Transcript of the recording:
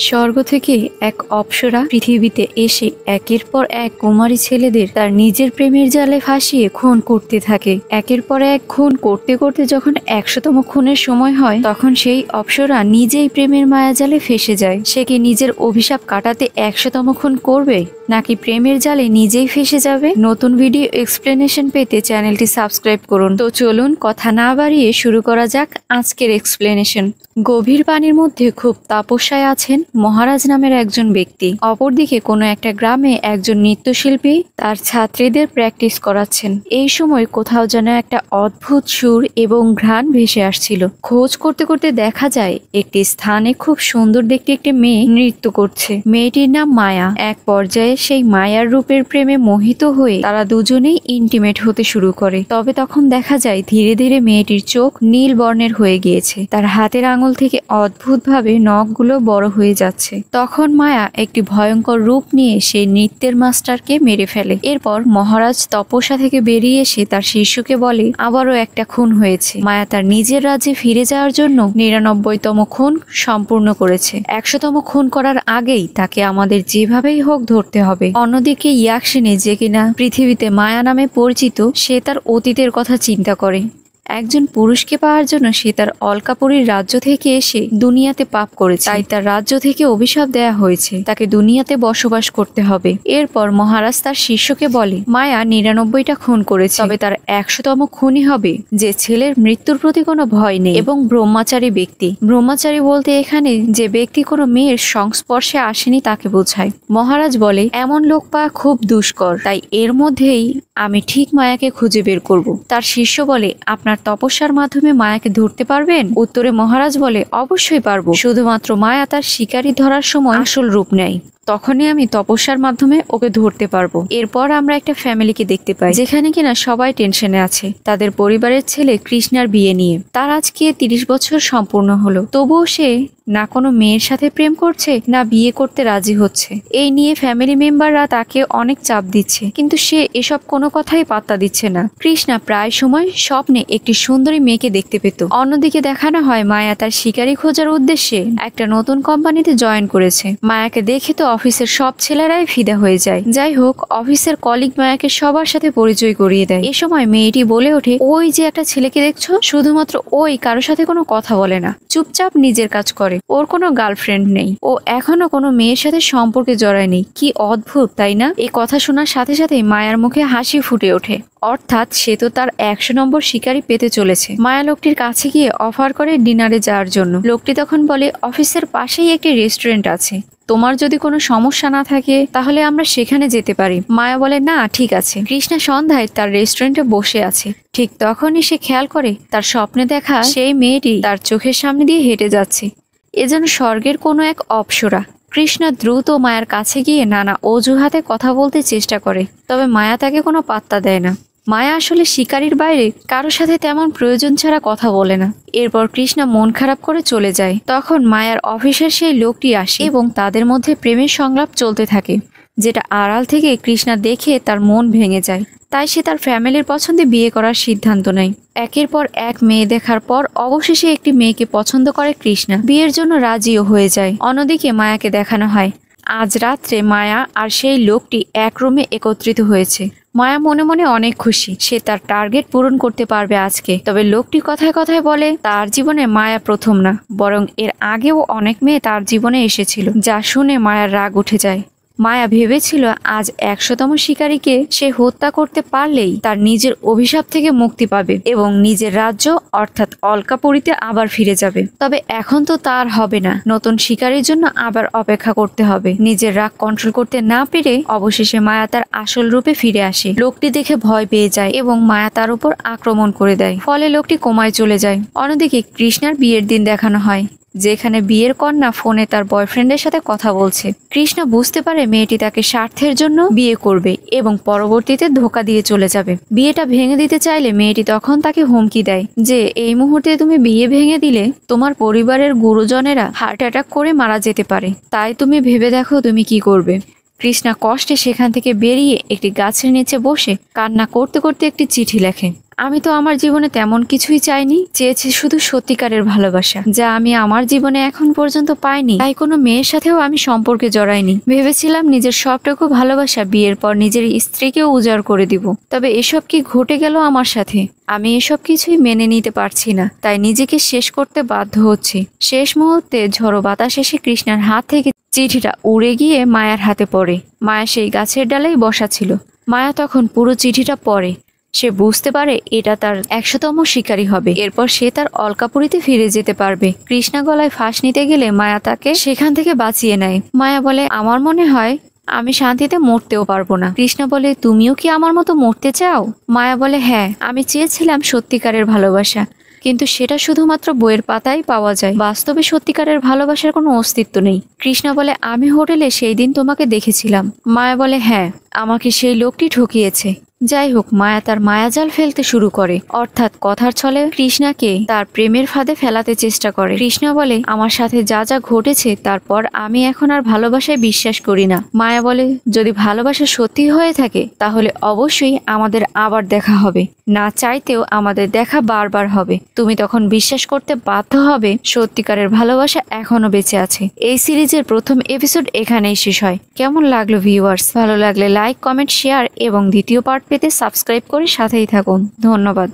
স্বর্গ থেকে এক অপ্সরা পৃথিবীতে এসে একের পর এক কুমারী ছেলেদের তার নিজের প্রেমের জালে ফাঁসিয়ে খুন করতে থাকে। একের পর এক খুন করতে করতে যখন ১০০তম খুনের সময় হয়, তখন সেই অপ্সরা নিজেই প্রেমের মায়াজালে ফেসে যায়। সে কি নিজের অভিশাপ কাটাতে ১০০তম খুন করবে, নাকি প্রেমের জালে নিজেই ফেসে যাবে? নতুন ভিডিও এক্সপ্লেনেশন পেতে চ্যানেলটি সাবস্ক্রাইব করুন। তো চলুন কথা না বাড়িয়ে শুরু করা যাক আজকের এক্সপ্লেনেশন। গভীর পানির মধ্যে খুব তপস্যায় আছেন মহারাজ নামের একজন ব্যক্তি। অপরদিকে কোনো একটা গ্রামে একজন নৃত্যশিল্পী তার ছাত্রীদের প্র্যাকটিস করাচ্ছেন। এই সময় কোথাও যেন একটা অদ্ভুত সুর এবং ঘ্রাণ ভেসে আসছিল। খোঁজ করতে করতে দেখা যায় একটি স্থানে খুব সুন্দর দেখতে একটি মেয়ে নৃত্য করছে। মেয়েটির নাম মায়া। এক পর্যায়ে সেই মায়ার রূপের প্রেমে মোহিত হয়ে তারা দুজনেই ইন্টিমেট হতে শুরু করে। তবে তখন দেখা যায় ধীরে ধীরে মেয়েটির চোখ নীল বর্ণের হয়ে গিয়েছে। তার হাতের আঙুল থেকে অদ্ভুতভাবে নখগুলো বড় হয়ে যাচ্ছে। তখন মায়া একটি ভয়ঙ্কর রূপ নিয়ে সেই নৃত্যের মাস্টারকে মেরে ফেলে। এরপর মহারাজ তপস্যা থেকে বেরিয়ে এসে তার শিষ্যকে বলে আবারও একটা খুন হয়েছে। মায়া তার নিজের রাজ্যে ফিরে যাওয়ার জন্য ৯৯তম খুন সম্পূর্ণ করেছে। ১০০তম খুন করার আগেই তাকে আমাদের যেভাবেই হোক ধরতে হবে। অন্যদিকে ইয়াকশিনি, যে কিনা পৃথিবীতে মায়া নামে পরিচিত, সে তার অতীতের কথা চিন্তা করে। একজন পুরুষকে পাওয়ার জন্য সে তার অলকাপুরীর রাজ্য থেকে এসে দুনিয়াতে পাপ করেছে, তাই তার রাজ্য থেকে অভিশাপ দেয়া হয়েছে, তাকে দুনিয়াতে বসবাস করতে হবে। এরপর মহারাজ তার শিষ্যকে বলে মায়া ৯৯টা খুন করেছে, তবে তার ১০০তম খুনই হবে যে ছেলের মৃত্যুর প্রতি কোনো ভয় নেই এবং ব্রহ্মচারী ব্যক্তি। ব্রহ্মচারী বলতে এখানে যে ব্যক্তি কোনো মেয়ের সংস্পর্শে আসেনি তাকে বোঝায়। মহারাজ বলে এমন লোক পাওয়া খুব দুষ্কর, তাই এর মধ্যেই আমি ঠিক মায়াকে খুঁজে বের করব। তার শিষ্য বলে আপনার তপস্যার মাধ্যমে মায়াকে ধরতে পারবেন? উত্তরে মহারাজ বলে অবশ্যই পারবো, শুধুমাত্র মায়া তার শিকারী ধরার সময় আসল রূপ নেয়, তখনই আমি তপস্যার মাধ্যমে ওকে ধরতে পারবো। এরপর আমরা একটা ফ্যামিলিকে দেখতে পাই, যেখানে কিনা সবাই টেনশনে আছে তাদের পরিবারের ছেলে কৃষ্ণার বিয়ে নিয়ে। তার আজকে ৩০ বছর সম্পূর্ণ হলো, তবুও সে না কোনো মেয়ের সাথে প্রেম করছে, না বিয়ে করতে রাজি হচ্ছে। এই নিয়ে ফ্যামিলি মেম্বাররা তাকে অনেক চাপ দিচ্ছে, কিন্তু সে এসব কোনো কথাই পাত্তা দিচ্ছে না। কৃষ্ণা প্রায় সময় স্বপ্নে একটি সুন্দরী মেয়েকে দেখতে পেত। অন্যদিকে দেখানো হয় মায়া তার শিকারী খোঁজার উদ্দেশ্যে একটা নতুন কোম্পানিতে জয়েন করেছে। মায়াকে দেখে তো অফিসের সব ছেলেরাই ফিদা হয়ে যায়। যাই হোক, অফিসের কলিগ মায়াকে সবার সাথে পরিচয় করিয়ে দেয়। এ সময় মেয়েটি বলে ওঠে ওই যে একটা ছেলেকে দেখছো, শুধুমাত্র ওই কারোর সাথে কোনো কথা বলে না, চুপচাপ নিজের কাজ করে, ওর কোনো গার্লফ্রেন্ড নেই, ও এখনো কোনো মেয়ের সাথে সম্পর্কে জড়ায়নি। কি অদ্ভুত, তাই না? এই কথা শোনার সাথে সাথে মায়ার মুখে হাসি ফুটে ওঠে। অর্থাৎ সে তো তার ১০০ নম্বর শিকারী পেতে চলেছে। মায়া লোকটির কাছে গিয়ে অফার করে ডিনারে যাওয়ার জন্য। লোকটি তখন বলে অফিসের পাশেই একটি রেস্টুরেন্ট আছে, তোমার যদি কোনো সমস্যা না থাকে তাহলে আমরা সেখানে যেতে পারি। মায়া বলে না, ঠিক আছে। কৃষ্ণা সন্ধ্যায় তার রেস্টুরেন্টে বসে আছে। ঠিক তখনই সে খেয়াল করে তার স্বপ্নে দেখা সেই মেয়েটি তার চোখের সামনে দিয়ে হেঁটে যাচ্ছে। এ যেন স্বর্গের কোনো এক অপ্সরা। কৃষ্ণা দ্রুত মায়ার কাছে গিয়ে নানা অজুহাতে কথা বলতে চেষ্টা করে, তবে মায়া তাকে কোনো পাত্তা দেয় না। মায়া আসলে শিকারীর বাইরে কারোর সাথে তেমন প্রয়োজন ছাড়া কথা বলে না। এরপর কৃষ্ণা মন খারাপ করে চলে যায়। তখন মায়ার অফিসের সেই লোকটি আসে এবং তাদের মধ্যে প্রেমের সংলাপ চলতে থাকে, যেটা আড়াল থেকে কৃষ্ণা দেখে তার মন ভেঙে যায়। তাই সে তার ফ্যামিলির পছন্দে বিয়ে করার সিদ্ধান্ত নেয়। একের পর এক মেয়ে দেখার পর অবশেষে একটি মেয়েকে পছন্দ করে কৃষ্ণা, বিয়ের জন্য রাজিও হয়ে যায়। অন্যদিকে মায়াকে দেখানো হয় আজ রাত্রে মায়া আর সেই লোকটি এক রুমে একত্রিত হয়েছে। মায়া মনে মনে অনেক খুশি, সে তার টার্গেট পূরণ করতে পারবে আজকে। তবে লোকটি কথায় কথায় বলে তার জীবনে মায়া প্রথম না, বরং এর আগেও অনেক মেয়ে তার জীবনে এসেছিল। যা শুনে মায়ার রাগ উঠে যায়। মায়া ভেবেছিল আজ ১০০তম শিকারীকে সে হত্যা করতে পারলেই তার নিজের অভিশাপ থেকে মুক্তি পাবে এবং নিজের রাজ্য অর্থাৎ অলকাপুরীতে আবার ফিরে যাবে। তবে এখন তো তার হবে না, নতুন শিকারীর জন্য আবার অপেক্ষা করতে হবে। নিজের রাগ কন্ট্রোল করতে না পেরে অবশেষে মায়া তার আসল রূপে ফিরে আসে। লোকটি দেখে ভয় পেয়ে যায় এবং মায়া তার উপর আক্রমণ করে দেয়, ফলে লোকটি কোমায় চলে যায়। অন্যদিকে কৃষ্ণার বিয়ের দিন দেখানো হয়, যেখানে বিয়ের কন্যা ফোনে তার বয়ফ্রেন্ডের সাথে কথা বলছে। কৃষ্ণা বুঝতে পারে মেয়েটি তাকে স্বার্থের জন্য বিয়ে করবে এবং পরবর্তীতে ধোঁকা দিয়ে চলে যাবে। বিয়েটা ভেঙে দিতে চাইলে মেয়েটি তখন তাকে হুমকি দেয় যে এই মুহূর্তে তুমি বিয়ে ভেঙে দিলে তোমার পরিবারের গুরুজনেরা হার্ট অ্যাটাক করে মারা যেতে পারে, তাই তুমি ভেবে দেখো তুমি কি করবে। কৃষ্ণা কষ্টে সেখান থেকে বেরিয়ে একটি গাছের নিচে বসে কান্না করতে করতে একটি চিঠি লেখে। আমি তো আমার জীবনে তেমন কিছুই চাইনি, চেয়েছি শুধু সত্যিকারের ভালোবাসা, যা আমি আমার জীবনে এখন পর্যন্ত পাইনি। তাই কোনো মেয়ের সাথেও আমি সম্পর্কে জড়াইনি। ভেবেছিলাম নিজের সবটুকু ভালোবাসা বিয়ের পর নিজের স্ত্রীকেও উজাড় করে দিব। তবে এসব কি ঘটে গেল আমার সাথে? আমি এসব কিছুই মেনে নিতে পারছি না, তাই নিজেকে শেষ করতে বাধ্য হচ্ছি। শেষ মুহূর্তে ঝড়ো বাতাস এসে কৃষ্ণার হাত থেকে চিঠিটা উড়ে গিয়ে মায়ার হাতে পড়ে। মায়া সেই গাছের ডালেই বসা ছিল। মায়া তখন পুরো চিঠিটা পড়ে। সে বুঝতে পারে এটা তার 100তম শিকারী হবে। এরপর সে তার অলকাপুরীতে ফিরে যেতে পারবে। কৃষ্ণা গলায় ফাঁস নিতে গেলে মায়া তাকে সেখান থেকে বাঁচিয়ে নেয়। মায়া বলে, আমার মনে হয় আমি শান্তিতে মরতেও পারবো না। কৃষ্ণ বলে, তুমিও কি আমার মতো মরতে চাও? মায়া বলে, হ্যাঁ, আমি চেয়েছিলাম সত্যিকারের ভালোবাসা, কিন্তু সেটা শুধুমাত্র বইয়ের পাতায় পাওয়া যায়। বাস্তবে সত্যিকারের ভালোবাসার কোনো অস্তিত্ব নেই। কৃষ্ণ বলে, আমি হোটেলে সেই দিন তোমাকে দেখেছিলাম। মায়া বলে, হ্যাঁ, আমাকে সেই লোকটি ঠকিয়েছে। যাই হোক, মায়া তার মায়াজাল ফেলতে শুরু করে, অর্থাৎ কথার ছলে কৃষ্ণাকে তার প্রেমের ফাঁদে ফেলাতে চেষ্টা করে। কৃষ্ণা বলে, আমার সাথে যা যা ঘটেছে তারপর আমি এখন আর ভালোবাসায় বিশ্বাস করি না। মায়া বলে, যদি ভালোবাসা সত্যি হয়ে থাকে তাহলে অবশ্যই আমাদের আবার দেখা হবে। না চাইতেও আমাদের দেখা বারবার হবে। তুমি তখন বিশ্বাস করতে বাধ্য হবে সত্যিকারের ভালোবাসা এখনো বেঁচে আছে। এই সিরিজের প্রথম এপিসোড এখানেই শেষ হয়। কেমন লাগলো ভিউয়ার্স? ভালো লাগলে লাইক, কমেন্ট, শেয়ার এবং দ্বিতীয় পার্ট পেতে সাবস্ক্রাইব করে সাথেই থাকুন। ধন্যবাদ।